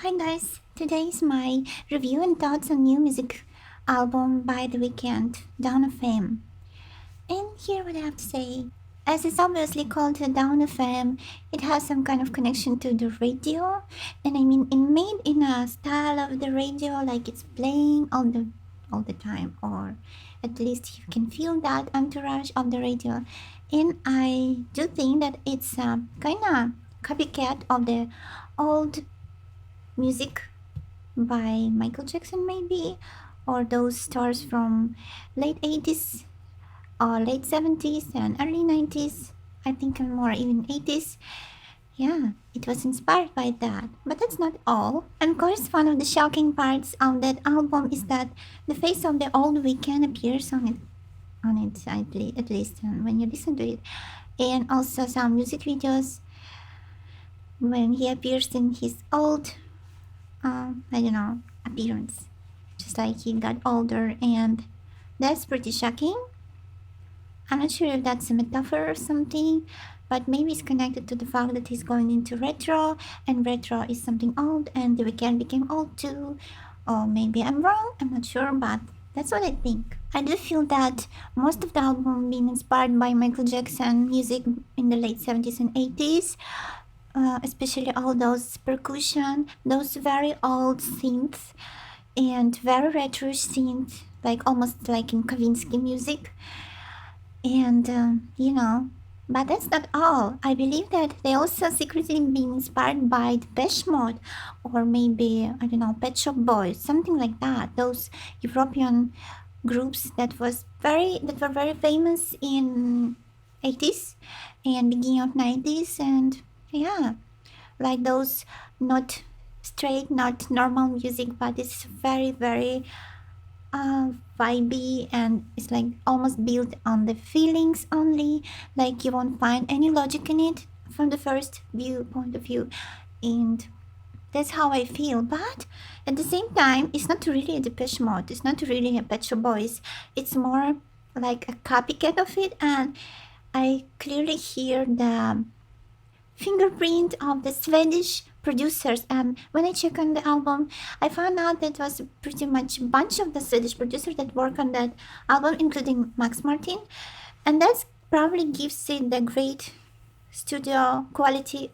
Hi guys, today is my review and thoughts on new music album by The Weeknd, Down of Fame. And here what I have to say, as it's obviously called Down of Fame, it has some kind of connection to the radio, and I mean it made in a style of the radio, like it's playing all the time, or at least you can feel that entourage of the radio. And I do think that it's a kind of copycat of the old music by Michael Jackson, maybe, or those stars from late 80s or late 70s and early 90s. I think more even 80s. Yeah, it was inspired by that. But that's not all. And of course, one of the shocking parts of that album is that the face of the old Weeknd appears on it. At least when you listen to it, and also some music videos when he appears in his old I don't know, appearance. Just like he got older, and that's pretty shocking. I'm not sure if that's a metaphor or something, but maybe it's connected to the fact that he's going into retro, and retro is something old, and the weekend became old too. Or maybe I'm wrong, I'm not sure, but that's what I think. I do feel that most of the album being inspired by Michael Jackson music in the late 70s and 80s, especially all those percussion, those very old synths, and very retro synth, like almost like in Kavinsky music. And but that's not all. I believe that they also secretly been inspired by Depeche Mode, or maybe I don't know, Pet Shop Boys, something like that. Those European groups that were very famous in 80s and beginning of 90s, and yeah, like those not straight, not normal music, but it's very vibey, and it's like almost built on the feelings only. Like you won't find any logic in it from the first point of view, and that's how I feel. But at the same time, it's not really a Depeche Mode. It's not really a Pet Shop Boys. It's more like a copycat of it, and I clearly hear the fingerprint of the Swedish producers. And when I check on the album, I found out that it was pretty much a bunch of the Swedish producers that work on that album, including Max Martin. And that probably gives it the great studio quality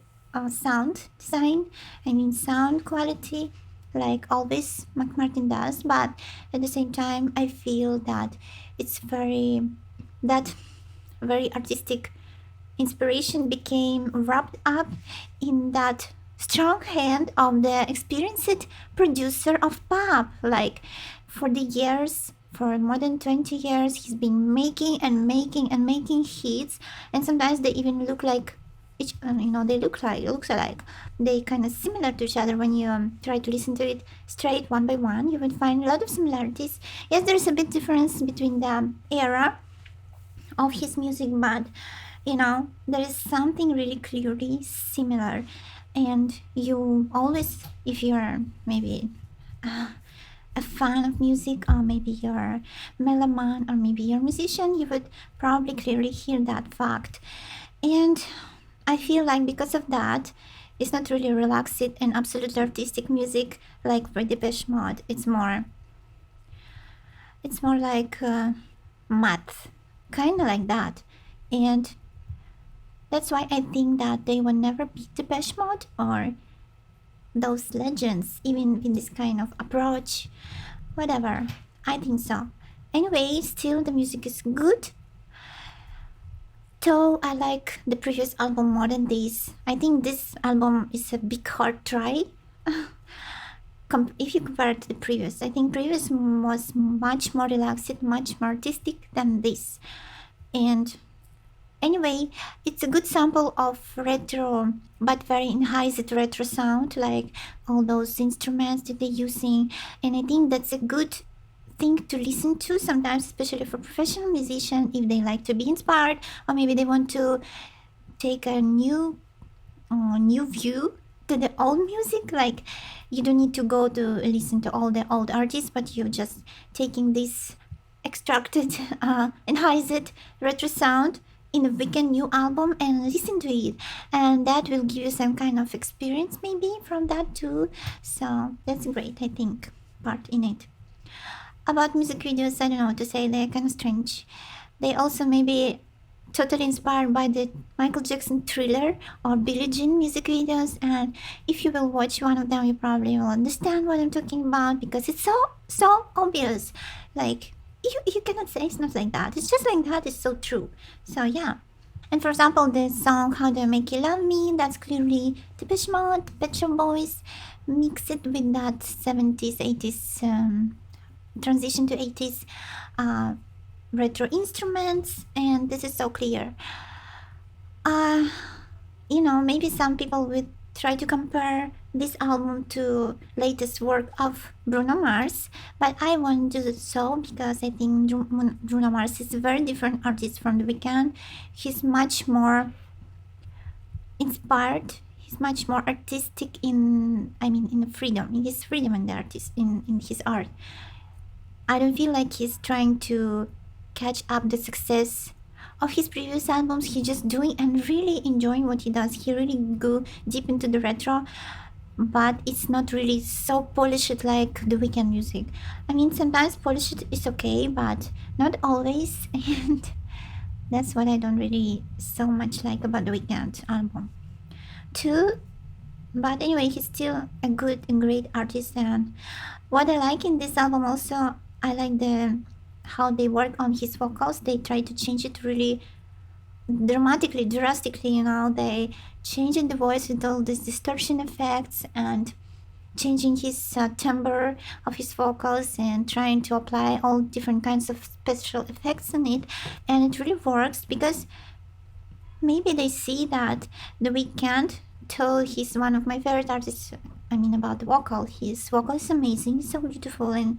sound design. I mean, sound quality, like always Max Martin does. But at the same time, I feel that it's that very artistic inspiration became wrapped up in that strong hand of the experienced producer of pop. Like for the years, for more than 20 years, he's been making and making and making hits, and sometimes they even look like they looks alike. They kind of similar to each other. When you try to listen to it straight one by one, you will find a lot of similarities. Yes, there's a bit difference between the era of his music, but there is something really clearly similar. And you always, if you're maybe a fan of music, or maybe you're a meloman, or maybe you're a musician, you would probably clearly hear that fact. And I feel like because of that, it's not really relaxed and absolutely artistic music like for Depeche Mode. It's more like math, kind of like that. And that's why I think that they will never beat Depeche Mode or those legends, even in this kind of approach. Whatever, I think so. Anyway, still the music is good. Though I like the previous album more than this. I think this album is a big hard try. If you compare it to the previous, I think previous was much more relaxed, much more artistic than this. And anyway, it's a good sample of retro, but very enhanced retro sound, like all those instruments that they're using. And I think that's a good thing to listen to sometimes, especially for professional musicians, if they like to be inspired, or maybe they want to take a new view to the old music. Like you don't need to go to listen to all the old artists, but you're just taking this extracted enhanced retro sound in the Weeknd new album and listen to it, and that will give you some kind of experience maybe from that too. So that's great, I think, part in it. About music videos, I don't know what to say, they're kind of strange. They also maybe totally inspired by the Michael Jackson Thriller or Billie Jean music videos, and if you will watch one of them, you probably will understand what I'm talking about because it's so obvious. Like you cannot say it's not like that. It's just like that. It's so true. So yeah. And for example, the song "How Do I Make You Love Me," that's clearly Depeche Mode, Pet Shop Boys, mix it with that 70s, 80s transition to 80s retro instruments, and this is so clear. Uh, maybe some people would try to compare this album to latest work of Bruno Mars, but I won't do so because I think Bruno Mars is a very different artist from The Weeknd. He's much more inspired. He's much more artistic in the freedom, in his freedom and the artist in his art. I don't feel like he's trying to catch up the success of his previous albums. He's just doing and really enjoying what he does. He really go deep into the retro, but it's not really so polished like the Weeknd music. I mean, sometimes polished is okay, but not always, and that's what I don't really so much like about the Weeknd album. Too, but anyway, he's still a good and great artist, and what I like in this album also, I like how they work on his vocals. They try to change it really dramatically, drastically, they changing the voice with all these distortion effects and changing his timbre of his vocals and trying to apply all different kinds of special effects on it, and it really works because maybe they see that The Weeknd, though he's one of my favorite artists, about the vocal, his vocal is amazing, so beautiful, and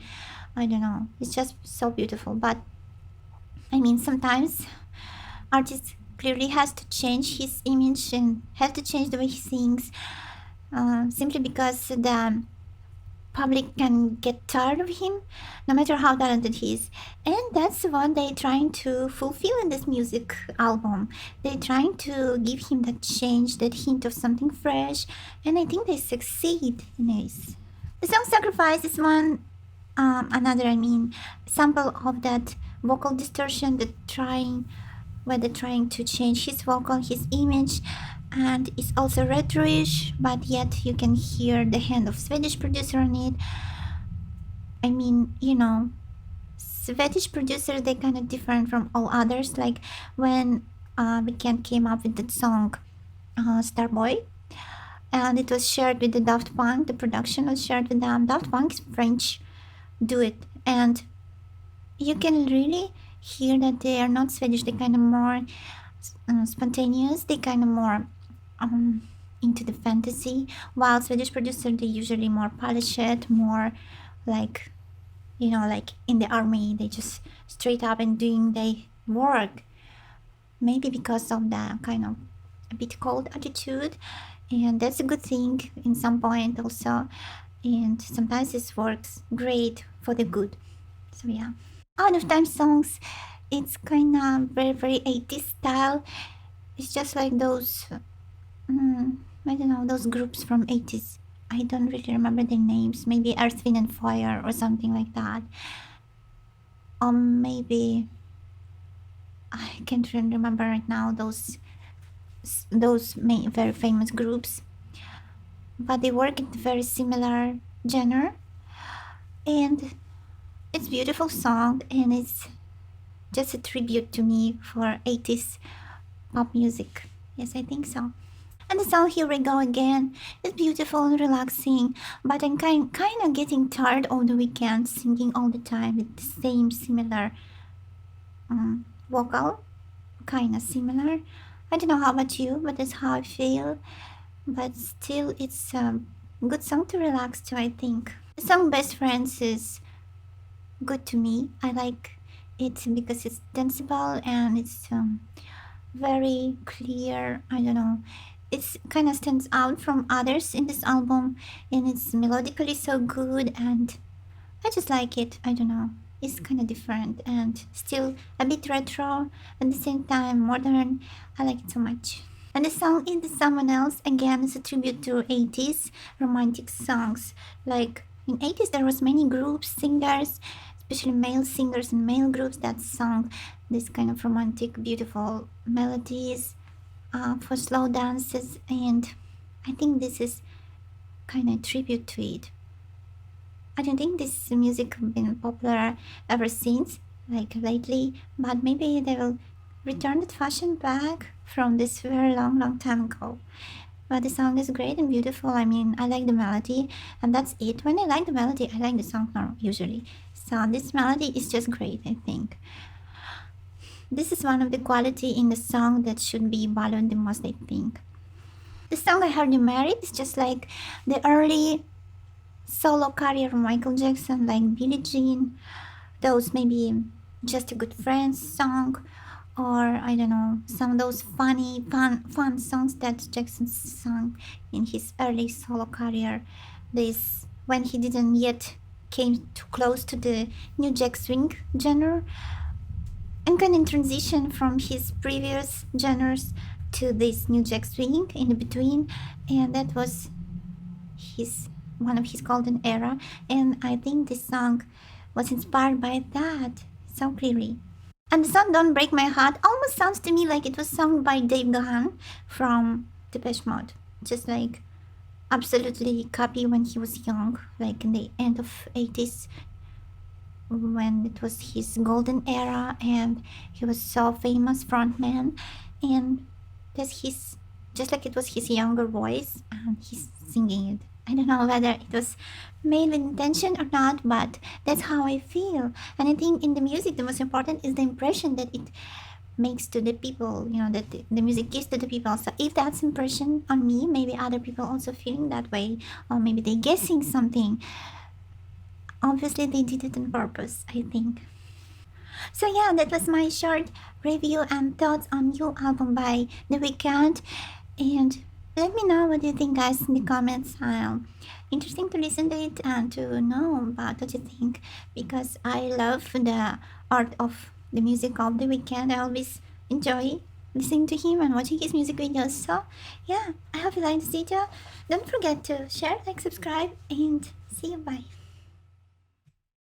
I don't know, it's just so beautiful. But sometimes artist clearly has to change his image and has to change the way he sings, simply because the public can get tired of him, no matter how talented he is. And that's what they're trying to fulfill in this music album. They're trying to give him that change, that hint of something fresh, and I think they succeed in this. The song "Sacrifice" is one another sample of that vocal distortion, where they're trying to change his vocal, his image, and it's also retroish, but yet you can hear the hand of Swedish producer on it. Swedish producer, they kind of different from all others. Like when Weeknd came up with that song Starboy, and it was shared with the Daft Punk, the production was shared with them. Daft Punk's French do it, and you can really hear that they are not Swedish. They kind of more spontaneous. They kind of more into the fantasy, while Swedish producer, they usually more polished, more like like in the army, they just straight up and doing their work. Maybe because of the kind of a bit cold attitude, and that's a good thing in some point also, and sometimes it works great for the good. So yeah, Out of Time songs, it's kind of very, very 80s style. It's just like those I don't know, those groups from 80s. I don't really remember their names. Maybe Earth, Wind and Fire or something like that. Or maybe I can't really remember right now those very famous groups. But they work in very similar genre, and it's a beautiful song, and it's just a tribute to me for 80s pop music. Yes, I think so. And the song "Here We Go Again" is beautiful and relaxing, but I'm kind of getting tired of The Weeknd singing all the time with the same similar vocal, kind of similar. I don't know how about you, but that's how I feel. But still, it's a good song to relax to, I think. The song "Best Friends" is good to me. I like it because it's danceable and it's very clear. I don't know. It kind of stands out from others in this album, and it's melodically so good, and I just like it. I don't know. is kind of different and still a bit retro, at the same time modern. I like it so much. And the song Into Someone Else again is a tribute to 80s romantic songs. Like in 80s there was many groups, singers, especially male singers and male groups that sung this kind of romantic, beautiful melodies for slow dances, and I think this is kind of tribute to it. I don't think this music has been popular ever since, like lately, but maybe they will return that fashion back from this very long time ago. But the song is great and beautiful. I mean, I like the melody, and that's it. When I like the melody, I like the song more usually. So this melody is just great, I think. This is one of the quality in the song that should be valued the most, I think. The song I Heard You Married is just like the early solo career of Michael Jackson, like Billie Jean, those maybe Just a Good Friends song, or I don't know, some of those fun songs that Jackson sang in his early solo career. This when he didn't yet came too close to the new Jack Swing genre, and kind of transition from his previous genres to this new Jack Swing in between, and that was his one of his golden era, and I think this song was inspired by that so clearly. And the song Don't Break My Heart almost sounds to me like it was sung by Dave Gahan from Depeche Mode, just like absolutely copy when he was young, like in the end of 80s, when it was his golden era and he was so famous frontman, and that's his, just like it was his younger voice and he's singing it. I don't know whether it was made with intention or not, but that's how I feel. And I think in the music the most important is the impression that it makes to the people, that the music gives to the people. So if that's impression on me, maybe other people also feeling that way, or maybe they guessing something. Obviously they did it on purpose, I think. So yeah, that was my short review and thoughts on new album by The Weeknd. And let me know what you think, guys, in the comments. Interesting to listen to it and to know about what you think, because I love the art of the music of The Weeknd. I always enjoy listening to him and watching his music videos. So yeah, I hope you liked this video. Don't forget to share, like, subscribe, and see you. Bye.